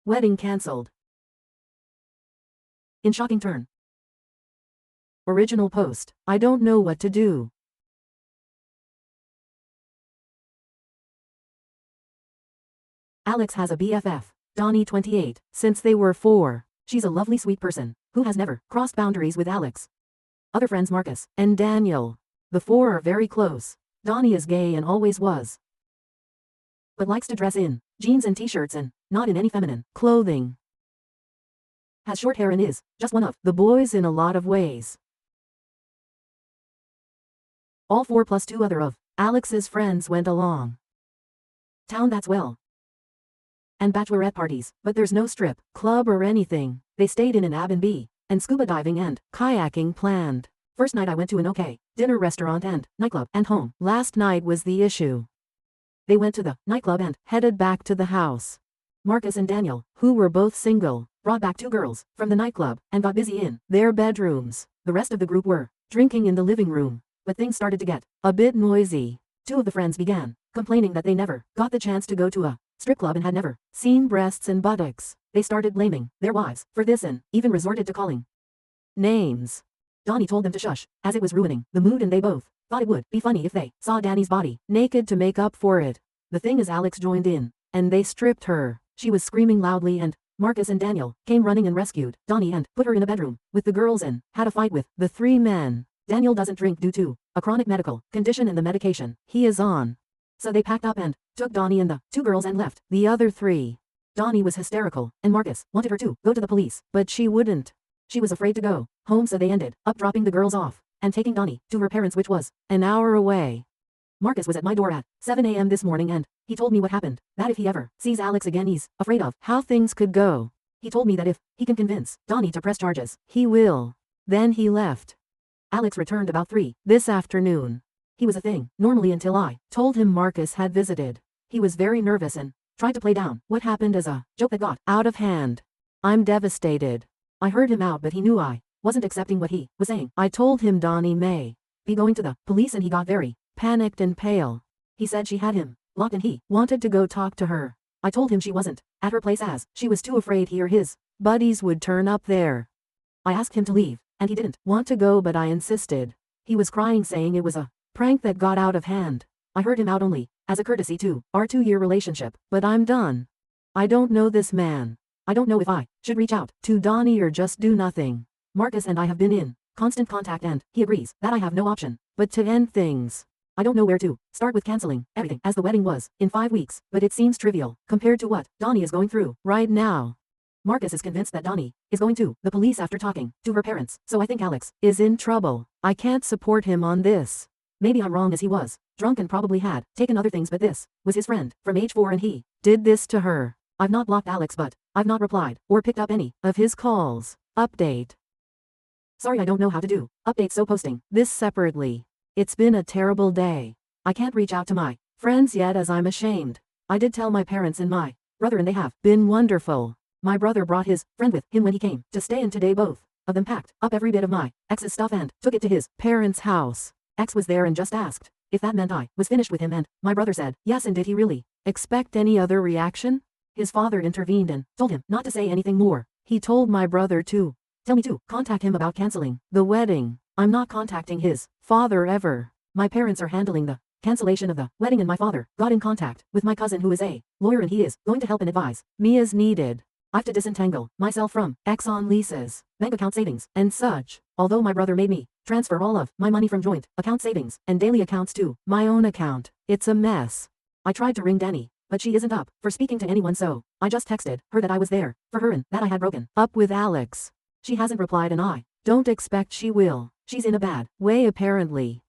Wedding cancelled. In shocking turn. Original post. I don't know what to do. Alex has a BFF, Donnie 28, since they were 4. She's a lovely sweet person, who has never crossed boundaries with Alex. Other friends Marcus and Daniel. The 4 are very close. Donnie is gay and always was, but likes to dress in jeans and t-shirts and not in any feminine clothing. Has short hair and is just one of the boys in a lot of ways. All 4 plus 2 other of Alex's friends went along town, that's well, and bachelorette parties, but there's no strip club or anything. They stayed in an Airbnb, and scuba diving and kayaking planned. First night I went to an okay dinner restaurant and nightclub and home. Last night was the issue. They went to the nightclub and headed back to the house. Marcus and Daniel, who were both single, brought back 2 girls from the nightclub and got busy in their bedrooms. The rest of the group were drinking in the living room, but things started to get a bit noisy. 2 of the friends began complaining that they never got the chance to go to a strip club and had never seen breasts and buttocks. They started blaming their wives for this and even resorted to calling names. Donnie told them to shush, as it was ruining the mood, and they both thought it would be funny if they saw Danny's body naked to make up for it. The thing is, Alex joined in, and they stripped her. She was screaming loudly, and Marcus and Daniel came running and rescued Donnie and put her in a bedroom with the girls and had a fight with the 3 men. Daniel doesn't drink due to a chronic medical condition and the medication he is on. So they packed up and took Donnie and the 2 girls and left the other 3. Donnie was hysterical, and Marcus wanted her to go to the police, but she wouldn't. She was afraid to go home, so they ended up dropping the girls off and taking Donnie to her parents, which was an hour away. Marcus was at my door at 7 a.m. this morning, and he told me what happened, that if he ever sees Alex again, he's afraid of how things could go. He told me that if he can convince Donnie to press charges, he will. Then he left. Alex returned about 3 this afternoon. He was a thing normally until I told him Marcus had visited. He was very nervous and tried to play down what happened as a joke that got out of hand. I'm devastated. I heard him out, but he knew I wasn't accepting what he was saying. I told him Donnie may be going to the police, and he got very panicked and pale. He said she had him locked and he wanted to go talk to her. I told him she wasn't at her place as she was too afraid he or his buddies would turn up there. I asked him to leave, and he didn't want to go, but I insisted. He was crying, saying it was a prank that got out of hand. I heard him out only as a courtesy to our 2-year relationship, but I'm done. I don't know this man. I don't know if I should reach out to Donnie or just do nothing. Marcus and I have been in constant contact, and he agrees that I have no option but to end things. I don't know where to start with canceling everything, as the wedding was in 5 weeks, but it seems trivial compared to what Donnie is going through right now. Marcus is convinced that Donnie is going to the police after talking to her parents, so I think Alex is in trouble. I can't support him on this. Maybe I'm wrong, as he was drunk and probably had taken other things, but this was his friend from age 4 and he did this to her. I've not blocked Alex, but I've not replied or picked up any of his calls. Update. Sorry, I don't know how to do updates, so posting this separately. It's been a terrible day. I can't reach out to my friends yet as I'm ashamed. I did tell my parents and my brother, and they have been wonderful. My brother brought his friend with him when he came to stay, and today both of them packed up every bit of my ex's stuff and took it to his parents' house. Ex was there and just asked if that meant I was finished with him, and my brother said yes. And did he really expect any other reaction? His father intervened and told him not to say anything more. He told my brother to tell me to contact him about canceling the wedding. I'm not contacting his father ever. My parents are handling the cancellation of the wedding, and my father got in contact with my cousin, who is a lawyer, and he is going to help and advise me as needed. I've to disentangle myself from ex on leases, bank account savings, and such. Although my brother made me transfer all of my money from joint account savings and daily accounts to my own account, it's a mess. I tried to ring Danny, but she isn't up for speaking to anyone, so I just texted her that I was there for her and that I had broken up with Alex. She hasn't replied, and I don't expect she will. She's in a bad way apparently.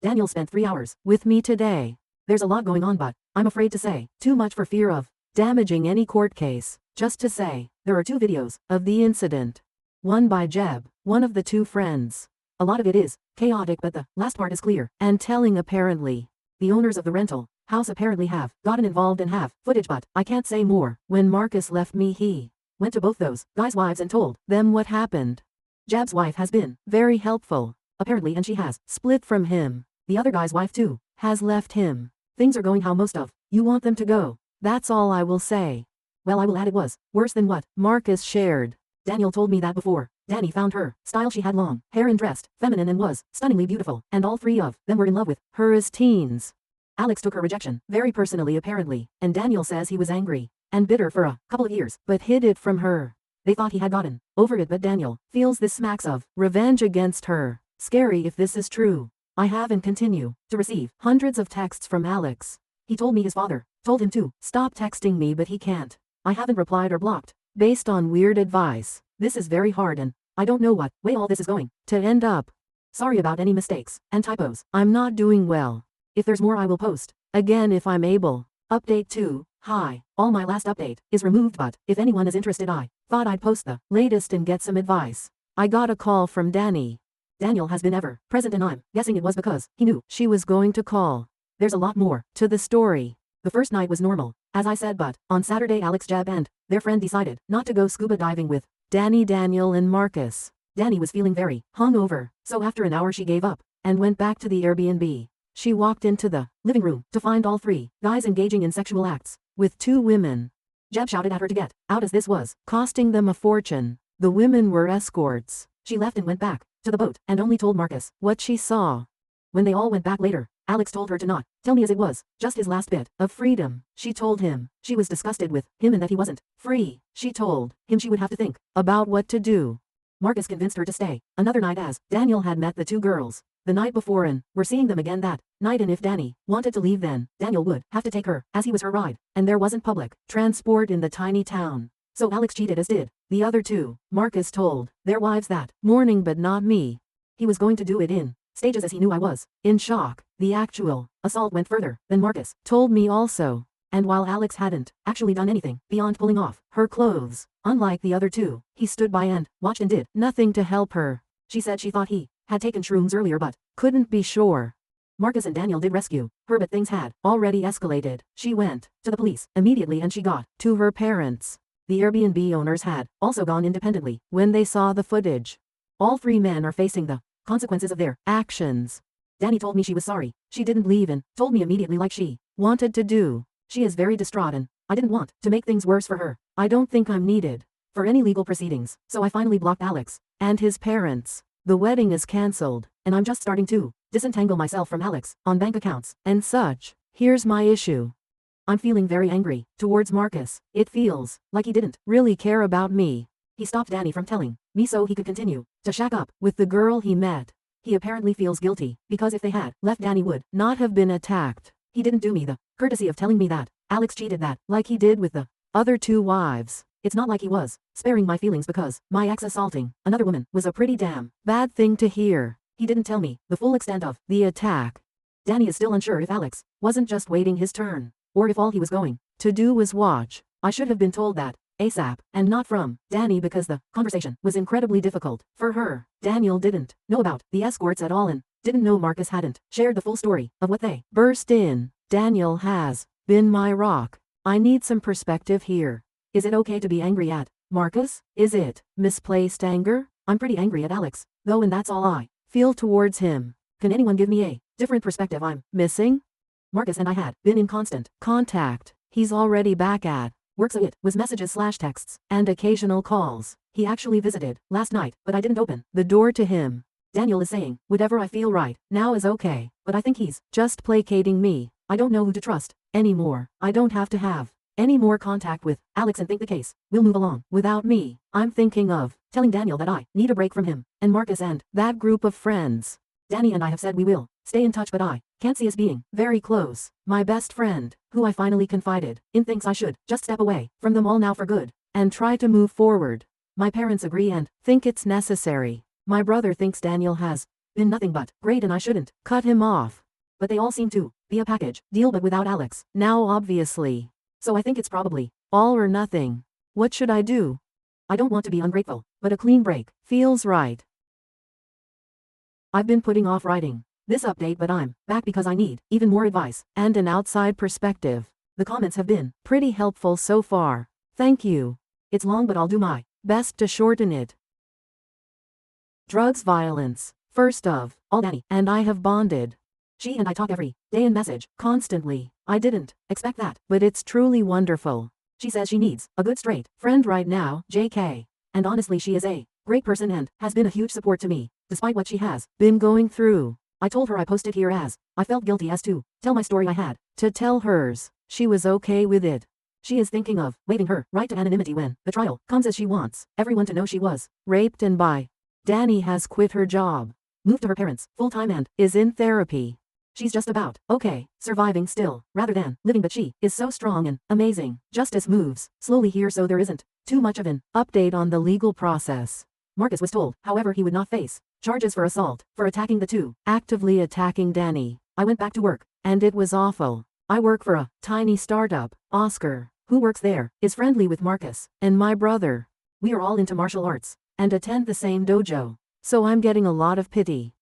Daniel spent 3 hours with me today. There's a lot going on, but I'm afraid to say too much for fear of damaging any court case. Just to say, there are 2 videos of the incident. One by Jeb, one of the 2 friends. A lot of it is chaotic, but the last part is clear and telling apparently. The owners of the rental house apparently have gotten involved and have footage, but I can't say more. When Marcus left me, he went to both those guys' wives and told them what happened. Jeb's wife has been very helpful, apparently, and she has split from him. The other guy's wife too has left him. Things are going how most of you want them to go. That's all I will say. Well, I will add it was worse than what Marcus shared. Daniel told me that before. Danny found her style. She had long hair and dressed feminine and was stunningly beautiful, and all three of them were in love with her as teens. Alex took her rejection very personally apparently, and Daniel says he was angry and bitter for a couple of years, but hid it from her. They thought he had gotten over it, but Daniel feels this smacks of revenge against her. Scary if this is true. I have and continue to receive hundreds of texts from Alex. He told me his father told him to stop texting me, but he can't. I haven't replied or blocked based on weird advice. This is very hard and I don't know what way all this is going to end up. Sorry about any mistakes and typos. I'm not doing well. If there's more I will post again if I'm able. Update 2. Hi. All my last update is removed, but if anyone is interested, I thought I'd post the latest and get some advice. I got a call from Danny. Daniel has been ever present and I'm guessing it was because he knew she was going to call. There's a lot more to the story. The first night was normal, as I said, but on Saturday Alex, Jeb and their friend decided not to go scuba diving with Danny, Daniel and Marcus. Danny was feeling very hungover, so after an hour she gave up and went back to the Airbnb. She walked into the living room to find all three guys engaging in sexual acts with two women. Jeb shouted at her to get out as this was costing them a fortune. The women were escorts. She left and went back to the boat and only told Marcus what she saw. When they all went back later, Alex told her to not tell me, as it was just his last bit of freedom. She told him she was disgusted with him and that he wasn't free. She told him she would have to think about what to do. Marcus convinced her to stay another night, as Daniel had met the two girls the night before and were seeing them again that night, and if Danny wanted to leave then Daniel would have to take her, as he was her ride, and there wasn't public transport in the tiny town. So Alex cheated, as did the other two. Marcus told their wives that morning, but not me. He was going to do it in stages, as he knew I was in shock. The actual assault went further than Marcus told me also. And while Alex hadn't actually done anything beyond pulling off her clothes, unlike the other two, he stood by and watched and did nothing to help her. She said she thought he had taken shrooms earlier but couldn't be sure. Marcus and Daniel did rescue her, but things had already escalated. She went to the police immediately and she got to her parents. The Airbnb owners had also gone independently when they saw the footage. All three men are facing the consequences of their actions. Danny told me she was sorry she didn't leave and told me immediately, like she wanted to do. She is very distraught and I didn't want to make things worse for her. I don't think I'm needed for any legal proceedings, so I finally blocked Alex and his parents. The wedding is cancelled, and I'm just starting to disentangle myself from Alex on bank accounts and such. Here's my issue. I'm feeling very angry towards Marcus. It feels like he didn't really care about me. He stopped Danny from telling me so he could continue to shack up with the girl he met. He apparently feels guilty because if they had left, Danny would not have been attacked. He didn't do me the courtesy of telling me that Alex cheated, that like he did with the other two wives. It's not like he was sparing my feelings because my ex assaulting another woman was a pretty damn bad thing to hear. He didn't tell me the full extent of the attack. Danny is still unsure if Alex wasn't just waiting his turn, or if all he was going to do was watch. I should have been told that ASAP, and not from Danny, because the conversation was incredibly difficult for her. Daniel didn't know about the escorts at all and didn't know Marcus hadn't shared the full story of what they burst in. Daniel has been my rock. I need some perspective here. Is it okay to be angry at Marcus? Is it misplaced anger? I'm pretty angry at Alex, though, and that's all I feel towards him. Can anyone give me a different perspective I'm missing? Marcus and I had been in constant contact. He's already back at work, so it was messages/texts and occasional calls. He actually visited last night, but I didn't open the door to him. Daniel is saying whatever I feel right now is okay, but I think he's just placating me. I don't know who to trust anymore. I don't have to have any more contact with Alex and think the case will move along without me. I'm thinking of telling Daniel that I need a break from him and Marcus and that group of friends. Danny and I have said we will stay in touch, but I can't see us being very close. My best friend, who I finally confided in, thinks I should just step away from them all now for good and try to move forward. My parents agree and think it's necessary. My brother thinks Daniel has been nothing but great and I shouldn't cut him off. But they all seem to be a package deal, but without Alex now, obviously. So I think it's probably all or nothing. What should I do? I don't want to be ungrateful, but a clean break feels right. I've been putting off writing this update, but I'm back because I need even more advice and an outside perspective. The comments have been pretty helpful so far. Thank you. It's long, but I'll do my best to shorten it. Drugs, violence. First of all, Danny and I have bonded. She and I talk every day and message constantly. I didn't expect that, but it's truly wonderful. She says she needs a good straight friend right now, JK. And honestly she is a great person and has been a huge support to me, despite what she has been going through. I told her I posted here as I felt guilty as to tell my story I had to tell hers. She was okay with it. She is thinking of waiving her right to anonymity when Betrayal comes as she wants everyone to know she was raped and by. Danny has quit her job, moved to her parents full-time and is in therapy. She's just about okay, surviving still, rather than living, but she is so strong and amazing. Justice moves slowly here so there isn't too much of an update on the legal process. Marcus was told, however, he would not face charges for assault, for attacking the two, actively attacking Danny. I went back to work, and it was awful. I work for a tiny startup. Oscar, who works there, is friendly with Marcus and my brother. We are all into martial arts and attend the same dojo. So I'm getting a lot of pity.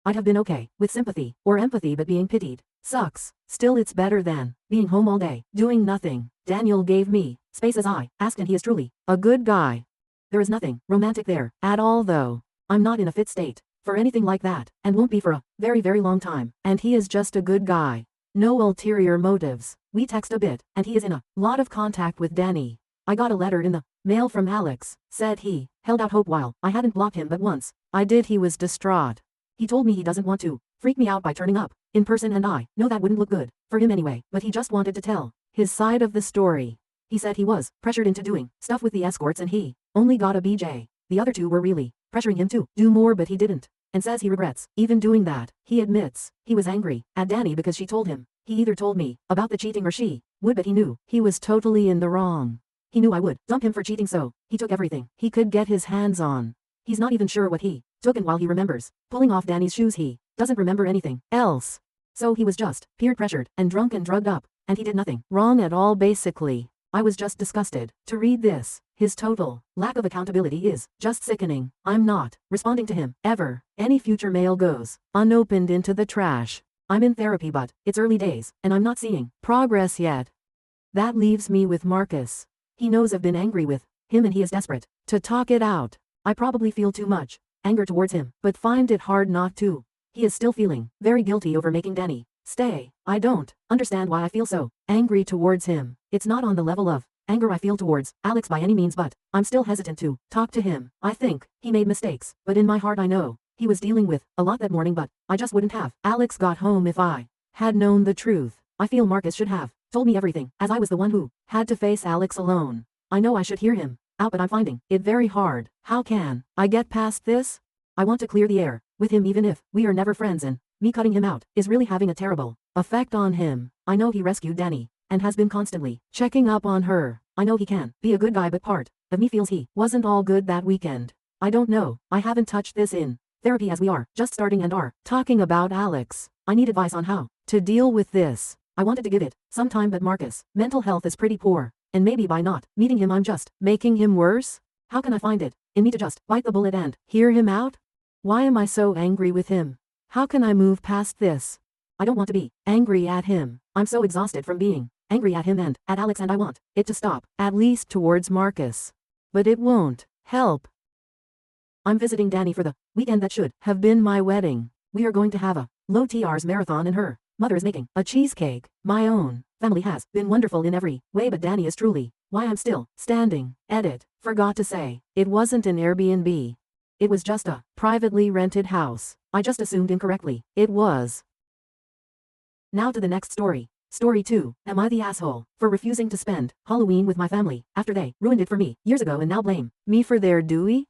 I'd have been okay with sympathy or empathy, but being pitied sucks. Still, it's better than being home all day, doing nothing. Daniel gave me space as I asked, and he is truly a good guy. There is nothing romantic there at all though. I'm not in a fit state for anything like that, and won't be for a very, very long time. And he is just a good guy. No ulterior motives. We text a bit, and he is in a lot of contact with Danny. I got a letter in the mail from Alex, said he held out hope while I hadn't blocked him, but once I did he was distraught. He told me he doesn't want to freak me out by turning up in person, and I know that wouldn't look good for him anyway, but he just wanted to tell his side of the story. He said he was pressured into doing stuff with the escorts and he only got a BJ. The other two were really pressuring him to do more, but he didn't, and says he regrets even doing that. He admits he was angry at Danny because she told him. He either told me about the cheating or she would, but he knew he was totally in the wrong. He knew I would dump him for cheating, so he took everything he could get his hands on. He's not even sure what he took, and while he remembers pulling off Danny's shoes, he doesn't remember anything else. So he was just peer pressured and drunk and drugged up, and he did nothing wrong at all basically. I was just disgusted to read this. His total lack of accountability is just sickening. I'm not responding to him ever. Any future mail goes unopened into the trash. I'm in therapy, but it's early days, and I'm not seeing progress yet. That leaves me with Marcus. He knows I've been angry with him and he is desperate to talk it out. I probably feel too much anger towards him, but find it hard not to. He is still feeling very guilty over making Danny stay. I don't understand why I feel so angry towards him. It's not on the level of anger I feel towards Alex by any means, but I'm still hesitant to talk to him. I think he made mistakes, but in my heart I know he was dealing with a lot that morning, but I just wouldn't have. Alex got home if I had known the truth. I feel Marcus should have told me everything, as I was the one who had to face Alex alone. I know I should hear him out, but I'm finding it very hard. How can I get past this? I want to clear the air with him even if we are never friends, and me cutting him out is really having a terrible effect on him. I know he rescued Danny and has been constantly checking up on her. I know he can be a good guy, but part of me feels he wasn't all good that weekend. I don't know. I haven't touched this in therapy as we are just starting and are talking about Alex. I need advice on how to deal with this. I wanted to give it some time, but Marcus' mental health is pretty poor, and maybe by not meeting him I'm just making him worse. How can I find it in me to just bite the bullet and hear him out? Why am I so angry with him? How can I move past this? I don't want to be angry at him. I'm so exhausted from being angry at him and at Alex, and I want it to stop, at least towards Marcus. But it won't help. I'm visiting Danny for the weekend that should have been my wedding. We are going to have a low TR's marathon, and her mother is making a cheesecake. My own family has been wonderful in every way, but Danny is truly why I'm still standing. Edit. Forgot to say, it wasn't an Airbnb. It was just a privately rented house. I just assumed incorrectly it was. Now to the next story. Story 2. Am I the asshole for refusing to spend Halloween with my family after they ruined it for me years ago and now blame me for their dewey?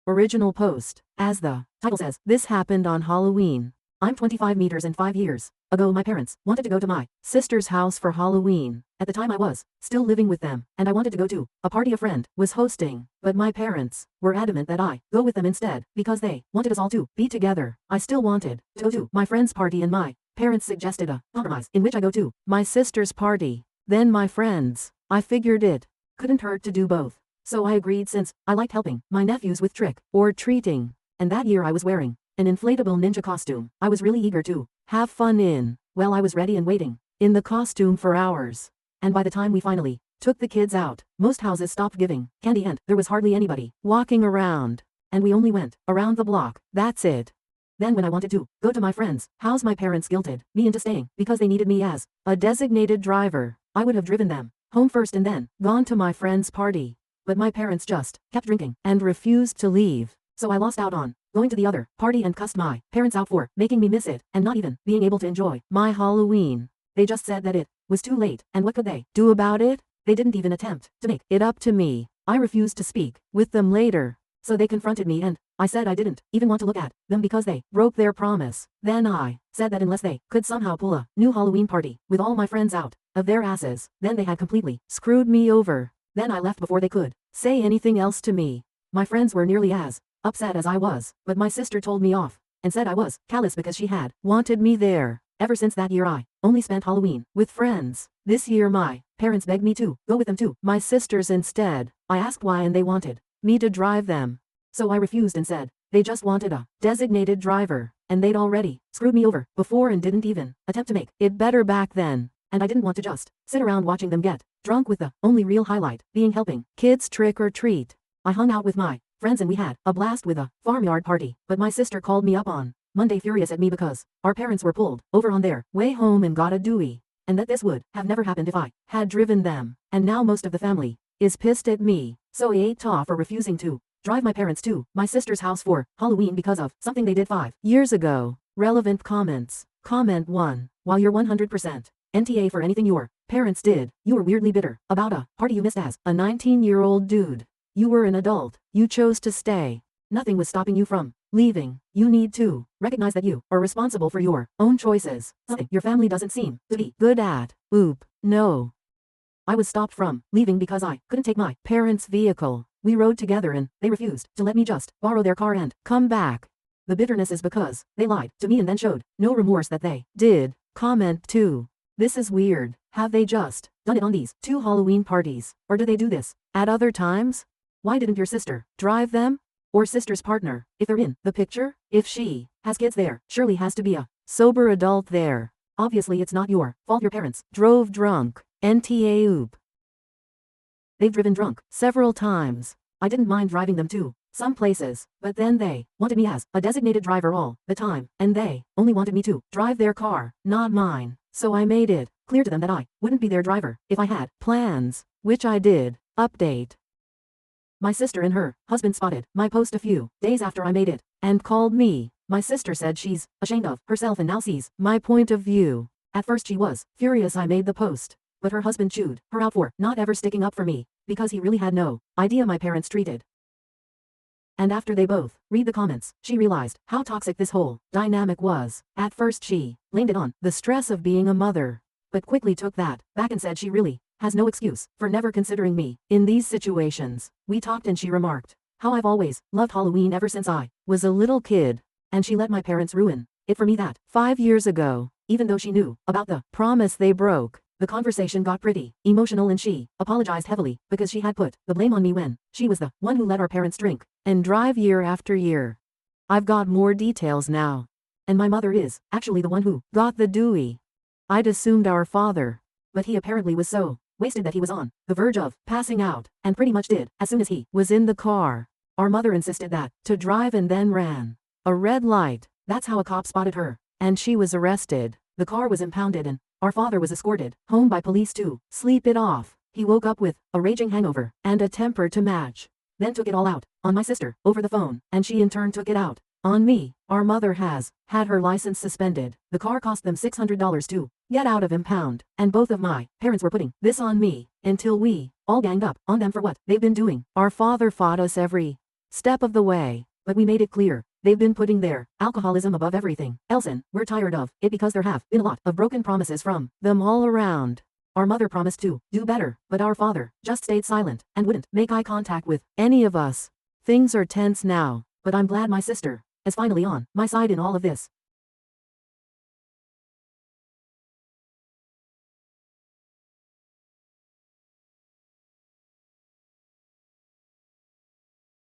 Original post. As the title says, this happened on Halloween. I'm 25 meters and 5 years ago my parents wanted to go to my sister's house for Halloween. At the time I was still living with them, and I wanted to go to a party a friend was hosting, but my parents were adamant that I go with them instead because they wanted us all to be together. I still wanted to go to my friend's party, and my parents suggested a compromise in which I go to my sister's party, then my friends. I figured it couldn't hurt to do both. So I agreed since I liked helping my nephews with trick or treating, and that year I was wearing an inflatable ninja costume. I was really eager to have fun in. Well, I was ready and waiting in the costume for hours. And by the time we finally took the kids out, most houses stopped giving candy and there was hardly anybody walking around. And we only went around the block. That's it. Then when I wanted to go to my friend's house, my parents guilted me into staying because they needed me as a designated driver. I would have driven them home first and then gone to my friend's party. But my parents just kept drinking and refused to leave. So I lost out on going to the other party and cussed my parents out for making me miss it and not even being able to enjoy my Halloween. They just said that it was too late, and what could they do about it? They didn't even attempt to make it up to me. I refused to speak with them later. So they confronted me and I said I didn't even want to look at them because they broke their promise. Then I said that unless they could somehow pull a new Halloween party with all my friends out of their asses, then they had completely screwed me over. Then I left before they could say anything else to me. My friends were nearly as upset as I was, but my sister told me off and said I was callous because she had wanted me there. Ever since that year I only spent Halloween with friends. This year my parents begged me to go with them to my sisters instead. I asked why and they wanted me to drive them. So I refused and said they just wanted a designated driver, and they'd already screwed me over before and didn't even attempt to make it better back then. And I didn't want to just sit around watching them get drunk with the only real highlight being helping kids trick or treat. I hung out with my friends and we had a blast with a farmyard party, but my sister called me up on Monday furious at me because our parents were pulled over on their way home and got a dewey, and that this would have never happened if I had driven them. And now most of the family is pissed at me. So I ate off for refusing to drive my parents to my sister's house for Halloween because of something they did 5 years ago. Relevant comments. Comment 1. While you're 100% NTA for anything your parents did, you were weirdly bitter about a party you missed as a 19-year-old dude. You were an adult. You chose to stay. Nothing was stopping you from leaving. You need to recognize that you are responsible for your own choices. Something your family doesn't seem to be good at. Oop. No. I was stopped from leaving because I couldn't take my parents' vehicle. We rode together and they refused to let me just borrow their car and come back. The bitterness is because they lied to me and then showed no remorse that they did. Comment 2. This is weird. Have they just done it on these 2 Halloween parties? Or do they do this at other times? Why didn't your sister drive them? Or sister's partner, if they're in the picture? If she has kids there, surely has to be a sober adult there. Obviously it's not your fault your parents drove drunk. NTA oop. They've driven drunk several times. I didn't mind driving them to some places, but then they wanted me as a designated driver all the time, and they only wanted me to drive their car, not mine. So I made it clear to them that I wouldn't be their driver if I had plans, which I did. Update. My sister and her husband spotted my post a few days after I made it and called me. My sister said she's ashamed of herself and now sees my point of view. At first she was furious I made the post, but her husband chewed her out for not ever sticking up for me because he really had no idea my parents treated. And after they both read the comments, she realized how toxic this whole dynamic was. At first she blamed it on the stress of being a mother, but quickly took that back and said she really has no excuse for never considering me in these situations. We talked and she remarked how I've always loved Halloween ever since I was a little kid, and she let my parents ruin it for me that 5 years ago. Even though she knew about the promise they broke, the conversation got pretty emotional and she apologized heavily because she had put the blame on me when she was the one who let our parents drink and drive year after year. I've got more details now, and my mother is actually the one who got the dewey. I'd assumed our father, but he apparently was so wasted that he was on the verge of passing out, and pretty much did as soon as he was in the car. Our mother insisted that to drive and then ran a red light. That's how a cop spotted her, and she was arrested. The car was impounded and our father was escorted home by police to sleep it off. He woke up with a raging hangover and a temper to match, then took it all out on my sister over the phone, and she in turn took it out on me. Our mother has had her license suspended. The car cost them $600 to get out of impound, and both of my parents were putting this on me until we all ganged up on them for what they've been doing. Our father fought us every step of the way, but we made it clear they've been putting their alcoholism above everything else, and we're tired of it because there have been a lot of broken promises from them all around. Our mother promised to do better, but our father just stayed silent and wouldn't make eye contact with any of us. Things are tense now, but I'm glad my sister is finally on my side in all of this.